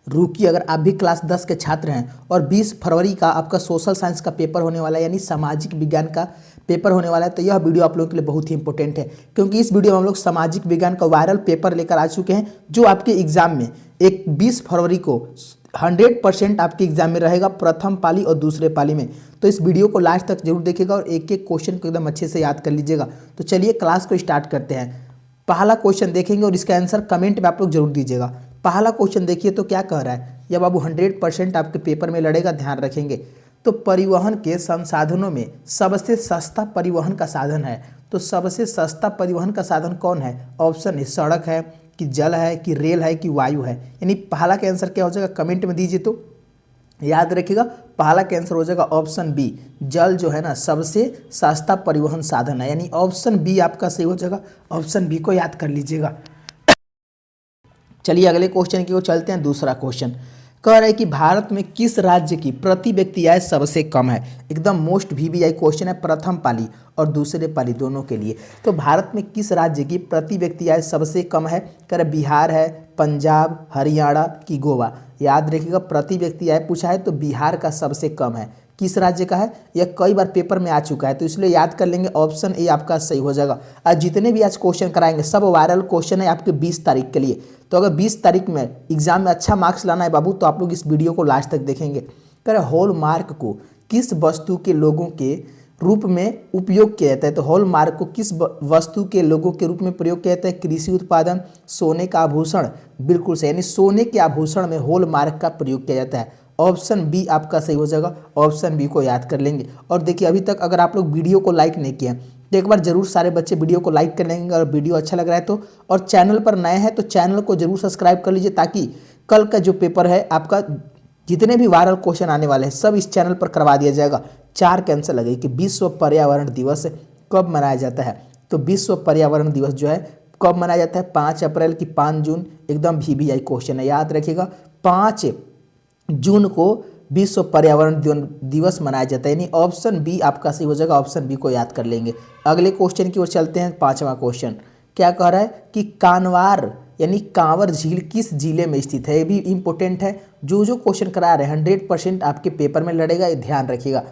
रुकिए, अगर आप भी क्लास 10 के छात्र हैं और 20 फरवरी का आपका सोशल साइंस का पेपर होने वाला है, यानी सामाजिक विज्ञान का पेपर होने वाला है, तो यह वीडियो आप लोगों के लिए बहुत ही इंपॉर्टेंट है, क्योंकि इस वीडियो में हम लोग सामाजिक विज्ञान का वायरल पेपर लेकर आ चुके हैं, जो आपके एग्जाम में एक 20 फरवरी को 100% आपके एग्जाम में रहेगा, प्रथम पाली और दूसरे पाली में। तो इस वीडियो को लास्ट तक जरूर देखिएगा और एक एक क्वेश्चन को एकदम अच्छे से याद कर लीजिएगा। तो चलिए क्लास को स्टार्ट करते हैं। पहला क्वेश्चन देखेंगे और इसका आंसर कमेंट में आप लोग जरूर दीजिएगा। पहला क्वेश्चन देखिए तो क्या कह रहा है, यह बाबू 100% आपके पेपर में लड़ेगा, ध्यान रखेंगे। तो परिवहन के संसाधनों में सबसे सस्ता परिवहन का साधन है, तो सबसे सस्ता परिवहन का साधन कौन है? ऑप्शन ए सड़क है, कि जल है, कि रेल है, कि वायु है। यानी पहला का आंसर क्या हो जाएगा, कमेंट में दीजिए। तो याद रखिएगा, पहला का आंसर हो जाएगा ऑप्शन बी, जल जो है ना सबसे सस्ता परिवहन साधन है, यानी ऑप्शन बी आपका सही हो जाएगा। ऑप्शन बी को याद कर लीजिएगा। चलिए अगले क्वेश्चन की ओर चलते हैं। दूसरा क्वेश्चन कह रहा है कि भारत में किस राज्य की प्रति व्यक्ति आय सबसे कम है? एकदम मोस्ट वीवीआई क्वेश्चन है, प्रथम पाली और दूसरे पाली दोनों के लिए। तो भारत में किस राज्य की प्रति व्यक्ति आय सबसे कम है? कह रहे बिहार है, पंजाब, हरियाणा कि गोवा। याद रखिएगा, प्रति व्यक्ति आय पूछा है तो बिहार का सबसे कम है। किस राज्य का है? यह कई बार पेपर में आ चुका है, तो इसलिए याद कर लेंगे, ऑप्शन ए आपका सही हो जाएगा। आज जितने भी आज क्वेश्चन कराएंगे सब वायरल क्वेश्चन है आपके 20 तारीख के लिए। तो अगर 20 तारीख में एग्जाम में अच्छा मार्क्स लाना है बाबू, तो आप लोग इस वीडियो को लास्ट तक देखेंगे। कह रहे हॉलमार्क को किस वस्तु के लोगों के रूप में उपयोग किया जाता है? तो हॉलमार्क को किस वस्तु के लोगों के रूप में प्रयोग किया जाता है? कृषि उत्पादन, सोने का आभूषण। बिल्कुल सही, यानी सोने के आभूषण में हॉलमार्क का प्रयोग किया जाता है। ऑप्शन बी आपका सही हो जाएगा, ऑप्शन बी को याद कर लेंगे। और देखिए अभी तक अगर आप लोग वीडियो को लाइक नहीं किए हैं तो एक बार जरूर सारे बच्चे वीडियो को लाइक कर लेंगे, और वीडियो अच्छा लग रहा है तो। और चैनल पर नए हैं तो चैनल को जरूर सब्सक्राइब कर लीजिए, ताकि कल का जो पेपर है आपका, जितने भी वायरल क्वेश्चन आने वाले हैं सब इस चैनल पर करवा दिया जाएगा। 4 का आंसर लगे कि विश्व पर्यावरण दिवस कब मनाया जाता है? तो विश्व पर्यावरण दिवस जो है कब मनाया जाता है? 5 अप्रैल की 5 जून। एकदम वीवीआई क्वेश्चन है, याद रखिएगा, 5 जून को विश्व पर्यावरण दिवस मनाया जाता है, यानी ऑप्शन बी आपका सही हो जाएगा। ऑप्शन बी को याद कर लेंगे। अगले क्वेश्चन की ओर चलते हैं। पांचवा क्वेश्चन क्या कह रहा है कि कानवार यानी कांवर झील किस जिले में स्थित है? ये भी इंपॉर्टेंट है, जो क्वेश्चन करा रहे हैं 100% आपके पेपर में लड़ेगा, ये ध्यान रखिएगा।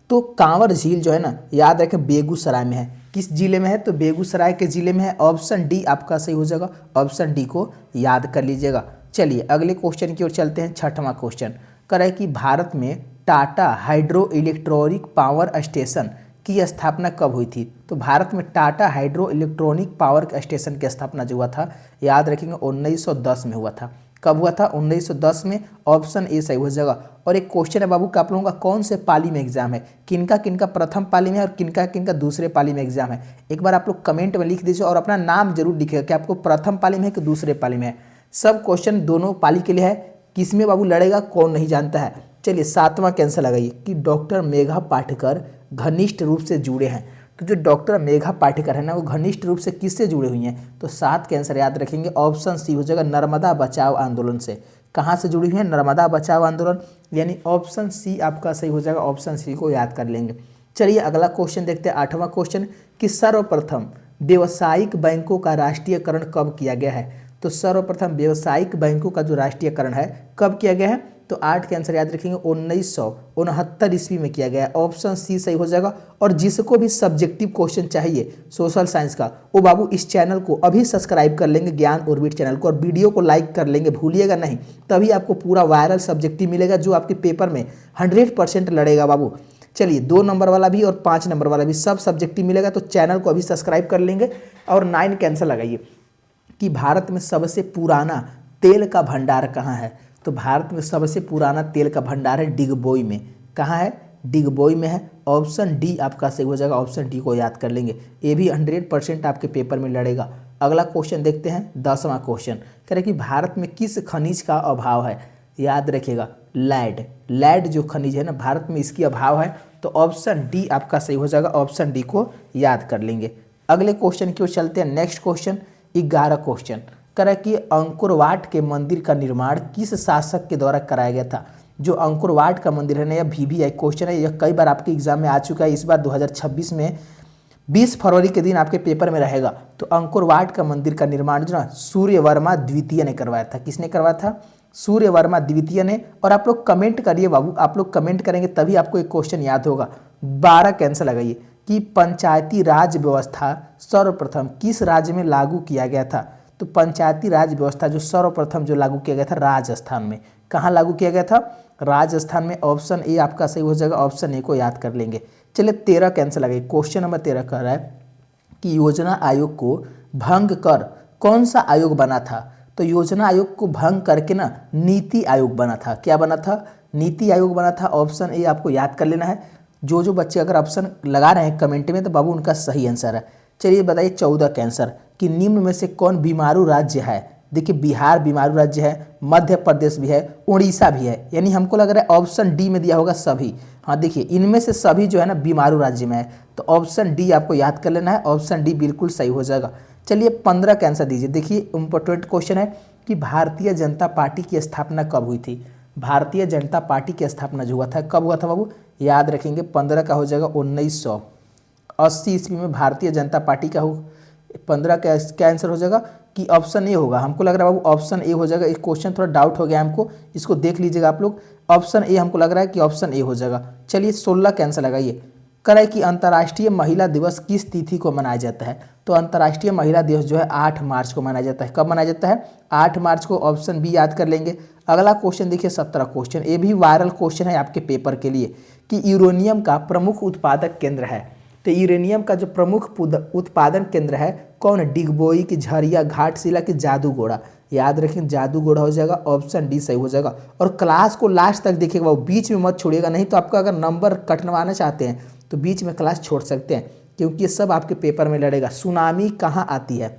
तो कांवर झील जो है ना, याद रखें, बेगूसराय में है। किस जिले में है? तो बेगूसराय के जिले में है। ऑप्शन डी आपका सही हो जाएगा, ऑप्शन डी को याद कर लीजिएगा। चलिए अगले क्वेश्चन की ओर चलते हैं। छठवां क्वेश्चन कह रहा है कि भारत में Tata hydro electronic power station की स्थापना कब हुई थी? तो भारत में Tata hydro electronic power station की स्थापना जो हुआ था, याद रखेंगे, 1910 में हुआ था। कब हुआ था? 1910 में। ऑप्शन ए सही हो जाएगा। और एक क्वेश्चन है बाबू कि आप लोगों का कौन से पाली में एग्जाम है? किनका किनका प्रथम पाली में है और किनका किनका दूसरे पाली में एग्जाम है? एक बार आप लोग कमेंट में लिख दीजिए और अपना नाम जरूर लिखिएगा कि आपको प्रथम पाली में है कि दूसरे पाली में है। सब क्वेश्चन दोनों पाली के लिए है। किसमें बाबू लड़ेगा कौन नहीं जानता है। चलिए सातवां कैंसर लगाइए कि डॉक्टर मेघा पाटेकर घनिष्ठ रूप से जुड़े हैं। तो जो डॉक्टर मेघा पाटेकर है ना, वो घनिष्ठ रूप से किससे जुड़े हुई हैं? तो 7 का आंसर याद रखेंगे, ऑप्शन सी हो जाएगा, नर्मदा बचाओ आंदोलन से। कहाँ से जुड़ी हुई है? नर्मदा बचाओ आंदोलन, यानी ऑप्शन सी आपका सही हो जाएगा। ऑप्शन सी को याद कर लेंगे। चलिए अगला क्वेश्चन देखते हैं। 8वां क्वेश्चन कि सर्वप्रथम व्यावसायिक बैंकों का राष्ट्रीयकरण कब किया गया है? तो सर्वप्रथम व्यावसायिक बैंकों का जो राष्ट्रीयकरण है कब किया गया है? तो 8 के आंसर याद रखेंगे, 1969 ईस्वी में किया गया है। ऑप्शन सी सही हो जाएगा। और जिसको भी सब्जेक्टिव क्वेश्चन चाहिए सोशल साइंस का, वो बाबू इस चैनल को अभी सब्सक्राइब कर लेंगे, ज्ञान ऑर्बिट चैनल को, और वीडियो को लाइक कर लेंगे, भूलिएगा नहीं, तभी आपको पूरा वायरल सब्जेक्टिव मिलेगा, जो आपके पेपर में 100% लड़ेगा बाबू। चलिए 2 नंबर वाला भी और 5 नंबर वाला भी सब सब्जेक्टिव मिलेगा, तो चैनल को अभी सब्सक्राइब कर लेंगे। और 9 का आंसर लगाइए कि भारत में सबसे पुराना तेल का भंडार कहाँ है? तो भारत में सबसे पुराना तेल का भंडार है डिगबोई में। कहाँ है? डिगबोई में है। ऑप्शन डी आपका सही हो जाएगा। ऑप्शन डी को याद कर लेंगे, ये भी 100% आपके पेपर में लड़ेगा। अगला क्वेश्चन देखते हैं। 10वां क्वेश्चन कह रहे कि भारत में किस खनिज का अभाव है? याद रखिएगा, लैड जो खनिज है ना, भारत में इसकी अभाव है। तो ऑप्शन डी आपका सही हो जाएगा। ऑप्शन डी को याद कर लेंगे। अगले क्वेश्चन की ओर चलते हैं। नेक्स्ट क्वेश्चन 11 क्वेश्चन कह रहा है कि अंकुरवाट के मंदिर का निर्माण किस शासक के द्वारा कराया गया था? जो अंकुरवाट का मंदिर है ना, यह वीवीआई क्वेश्चन है, यह कई बार आपके एग्जाम में आ चुका है। इस बार 2026 में 20 फरवरी के दिन आपके पेपर में रहेगा। तो अंकुरवाट का मंदिर का निर्माण जो ना सूर्यवर्मा द्वितीय ने करवाया था। किसने करवाया था? सूर्य वर्मा द्वितीय ने। और आप लोग कमेंट करिए बाबू, आप लोग कमेंट करेंगे तभी आपको एक क्वेश्चन याद होगा। 12 कैंसर लगाइए कि पंचायती राज व्यवस्था सर्वप्रथम किस राज्य में लागू किया गया था। तो पंचायती राज व्यवस्था जो सर्वप्रथम जो लागू किया गया था राजस्थान में। कहाँ लागू किया गया था? राजस्थान में। ऑप्शन ए आपका सही हो जाएगा, ऑप्शन ए को याद कर लेंगे। चलिए 13 कैंसर लगाइए। क्वेश्चन नंबर 13 कह रहा है कि योजना आयोग को भंग कर कौन सा आयोग बना था। तो योजना आयोग को भंग करके ना नीति आयोग बना था। क्या बना था? नीति आयोग बना था। ऑप्शन ए आपको याद कर लेना है। जो बच्चे अगर ऑप्शन लगा रहे हैं कमेंट में तो बाबू उनका सही आंसर है। चलिए बताइए 14 कैंसर कि निम्न में से कौन बीमारू राज्य है। देखिए बिहार बीमारू राज्य है, मध्य प्रदेश भी है, उड़ीसा भी है। यानी हमको लग रहा है ऑप्शन डी में दिया होगा सभी। हाँ देखिए इनमें से सभी जो है ना बीमारू राज्य में है, तो ऑप्शन डी आपको याद कर लेना है। ऑप्शन डी बिल्कुल सही हो जाएगा। चलिए 15 का आंसर दीजिए। देखिए इम्पोर्टेंट क्वेश्चन है कि भारतीय जनता पार्टी की स्थापना कब हुई थी। भारतीय जनता पार्टी की स्थापना जो हुआ था कब हुआ था बाबू, याद रखेंगे। 15 का हो जाएगा 1980 ईस्वी में भारतीय जनता पार्टी का हो। 15 का क्या आंसर हो जाएगा कि ऑप्शन ए होगा। हमको लग रहा है बाबू ऑप्शन ए हो जाएगा। इस क्वेश्चन थोड़ा डाउट हो गया हमको, इसको देख लीजिएगा आप लोग। ऑप्शन ए हमको लग रहा है कि ऑप्शन ए हो जाएगा। चलिए 16 का आंसर लगाइए। कह रहा है कि अंतर्राष्ट्रीय महिला दिवस किस तिथि को मनाया जाता है। तो अंतर्राष्ट्रीय महिला दिवस जो है 8 मार्च को मनाया जाता है। कब मनाया जाता है? 8 मार्च को। ऑप्शन बी याद कर लेंगे। अगला क्वेश्चन देखिए 17 क्वेश्चन, ये भी वायरल क्वेश्चन है आपके पेपर के लिए कि यूरेनियम का प्रमुख उत्पादक केंद्र है। तो यूरेनियम का जो प्रमुख उत्पादन केंद्र है कौन है? डिगबोई की, झरिया, घाटशिला की, जादूगोड़ा। याद रखें जादूगोड़ा हो जाएगा। ऑप्शन डी सही हो जाएगा। और क्लास को लास्ट तक देखिएगा, वो बीच में मत छोड़िएगा, नहीं तो आपका अगर नंबर कटवाना चाहते हैं तो बीच में क्लास छोड़ सकते हैं, क्योंकि ये सब आपके पेपर में लड़ेगा। सुनामी कहाँ आती है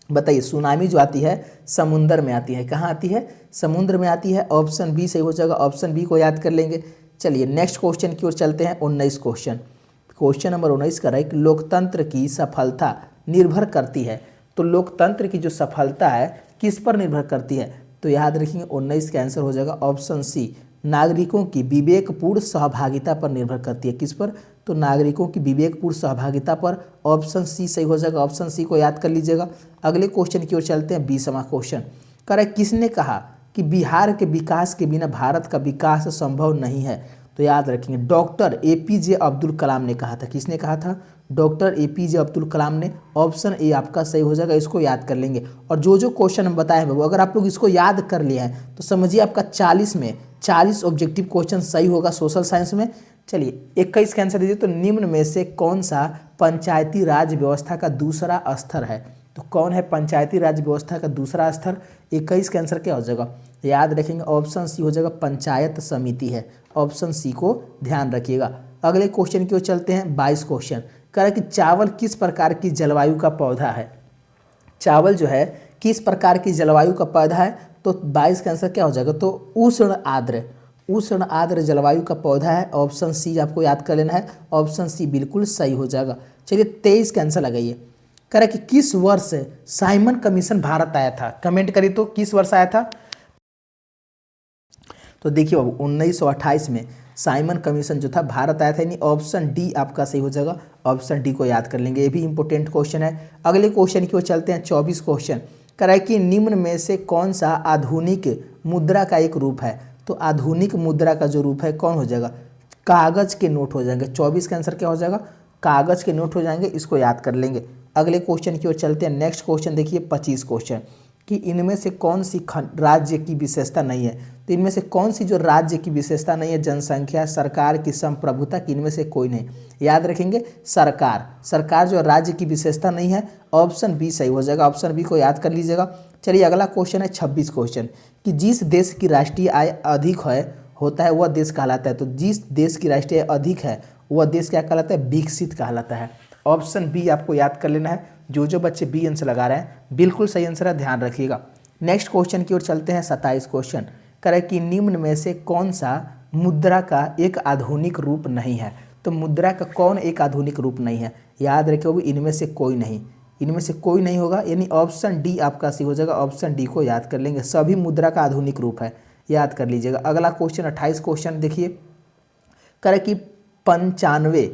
बताइए? सुनामी जो आती है समुद्र में आती है। कहाँ आती है? समुद्र में आती है। ऑप्शन बी सही हो जाएगा। ऑप्शन बी को याद कर लेंगे। चलिए नेक्स्ट क्वेश्चन की ओर चलते हैं। 19 क्वेश्चन, क्वेश्चन नंबर 19 का है कि लोकतंत्र की सफलता निर्भर करती है। तो लोकतंत्र की जो सफलता है किस पर निर्भर करती है? तो याद रखिए 19 का आंसर हो जाएगा ऑप्शन सी, नागरिकों की विवेकपूर्ण सहभागिता पर निर्भर करती है। किस पर? तो नागरिकों की विवेकपूर्ण सहभागिता पर। ऑप्शन सी सही हो जाएगा। ऑप्शन सी को याद कर लीजिएगा। अगले क्वेश्चन की ओर चलते हैं। 20वां क्वेश्चन कह रहा है किसने कहा कि बिहार के विकास के बिना भारत का विकास संभव नहीं है। तो याद रखेंगे डॉक्टर एपीजे अब्दुल कलाम ने कहा था। किसने कहा था? डॉक्टर एपीजे अब्दुल कलाम ने। ऑप्शन ए आपका सही हो जाएगा। इसको याद कर लेंगे। और जो क्वेश्चन हम बताए हैं वो अगर आप लोग इसको याद कर लिए हैं तो समझिए आपका 40 में 40 ऑब्जेक्टिव क्वेश्चन सही होगा सोशल साइंस में। चलिए 21 का आंसर दीजिए। तो निम्न में से कौन सा पंचायती राज व्यवस्था का दूसरा स्तर है। तो कौन है पंचायती राज व्यवस्था का दूसरा स्तर? 21 का आंसर क्या हो जाएगा? याद रखेंगे ऑप्शन सी हो जाएगा, पंचायत समिति है। ऑप्शन सी को ध्यान रखिएगा। अगले क्वेश्चन की ओर चलते हैं। 22 क्वेश्चन कह रहा है कि चावल किस प्रकार की जलवायु का पौधा है। चावल जो है किस प्रकार की जलवायु का पौधा है? तो 22 का आंसर क्या हो जाएगा? तो उष्ण आर्द्र, उष्ण आर्द्र जलवायु का पौधा है। ऑप्शन सी आपको याद कर लेना है। ऑप्शन सी बिल्कुल सही हो जाएगा। चलिए 23 का आंसर लगाइए। कह रहा है कि किस वर्ष साइमन कमीशन भारत आया था। कमेंट करिए तो किस वर्ष आया था। तो देखिए बाबू 1928 में साइमन कमीशन जो था भारत आया था। यानी ऑप्शन डी आपका सही हो जाएगा। ऑप्शन डी को याद कर लेंगे। ये भी इंपॉर्टेंट क्वेश्चन है। अगले क्वेश्चन की ओर चलते हैं। 24 क्वेश्चन कह रहा है कि निम्न में से कौन सा आधुनिक मुद्रा का एक रूप है। तो आधुनिक मुद्रा का जो रूप है कौन हो जाएगा? कागज के नोट हो जाएंगे। 24 का आंसर क्या हो जाएगा? कागज के नोट हो जाएंगे। इसको याद कर लेंगे। अगले क्वेश्चन की ओर चलते हैं। नेक्स्ट क्वेश्चन देखिए 25 क्वेश्चन कि इनमें से कौन सी राज्य की विशेषता नहीं है। तो इनमें से कौन सी जो राज्य की विशेषता नहीं है? जनसंख्या, सरकार की संप्रभुता की, इनमें से कोई नहीं। याद रखेंगे सरकार, सरकार जो राज्य की विशेषता नहीं है। ऑप्शन बी सही हो जाएगा। ऑप्शन बी को याद कर लीजिएगा। चलिए अगला क्वेश्चन है 26 क्वेश्चन कि जिस देश की राष्ट्रीय आय अधिक होता है वह देश कहलाता है। तो जिस देश की राष्ट्रीय आय अधिक है वह देश क्या कहलाता है? विकसित कहलाता है। ऑप्शन बी आपको याद कर लेना है। जो बच्चे बी आंसर लगा रहे हैं बिल्कुल सही आंसर है, ध्यान रखिएगा। नेक्स्ट क्वेश्चन की ओर चलते हैं। 27 क्वेश्चन कह रहे कि निम्न में से कौन सा मुद्रा का एक आधुनिक रूप नहीं है। तो मुद्रा का कौन एक आधुनिक रूप नहीं है? याद रखिए इनमें से कोई नहीं, इनमें से कोई नहीं होगा। यानी ऑप्शन डी आपका सही हो जाएगा। ऑप्शन डी को याद कर लेंगे। सभी मुद्रा का आधुनिक रूप है, याद कर लीजिएगा। अगला क्वेश्चन 28 क्वेश्चन देखिए कह रहे कि 95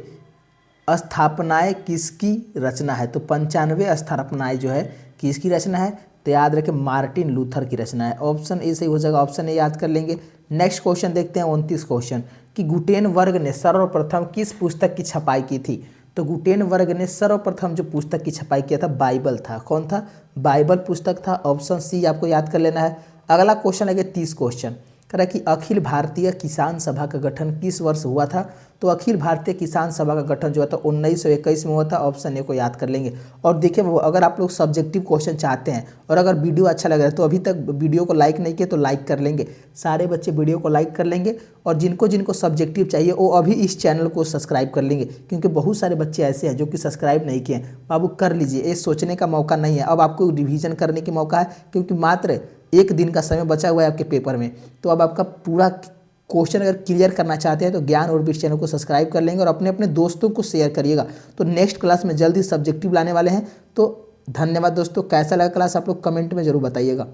स्थापनाएं किसकी रचना है। तो 95 स्थापनाएं जो है किसकी रचना है? तो याद रखें मार्टिन लूथर की रचना है। ऑप्शन ए सही हो जाएगा, ऑप्शन ए याद कर लेंगे। नेक्स्ट क्वेश्चन देखते हैं 29 क्वेश्चन कि गुटेनबर्ग ने सर्वप्रथम किस पुस्तक की छपाई की थी। तो गुटेनबर्ग ने सर्वप्रथम जो पुस्तक की छपाई किया था बाइबल था। कौन था? बाइबल पुस्तक था। ऑप्शन सी आपको याद कर लेना है। अगला क्वेश्चन है 30 क्वेश्चन कह रहा है कि अखिल भारतीय किसान सभा का गठन किस वर्ष हुआ था। तो अखिल भारतीय किसान सभा का गठन जो था 1921 में हुआ था। ऑप्शन ए को याद कर लेंगे। और देखिए अगर आप लोग सब्जेक्टिव क्वेश्चन चाहते हैं और अगर वीडियो अच्छा लग रहा है तो अभी तक वीडियो को लाइक नहीं किया तो लाइक कर लेंगे। सारे बच्चे वीडियो को लाइक कर लेंगे और जिनको जिनको सब्जेक्टिव चाहिए वो अभी इस चैनल को सब्सक्राइब कर लेंगे, क्योंकि बहुत सारे बच्चे ऐसे हैं जो कि सब्सक्राइब नहीं किए हैं। बाबू कर लीजिए, ये सोचने का मौका नहीं है, अब आपको रिवीजन करने की मौका है, क्योंकि मात्र एक दिन का समय बचा हुआ है आपके पेपर में। तो अब आपका पूरा क्वेश्चन अगर क्लियर करना चाहते हैं तो ज्ञान और बीट चैनल को सब्सक्राइब कर लेंगे और अपने अपने दोस्तों को शेयर करिएगा। तो नेक्स्ट क्लास में जल्दी सब्जेक्टिव लाने वाले हैं। तो धन्यवाद दोस्तों। कैसा लगा क्लास आप लोग कमेंट में जरूर बताइएगा।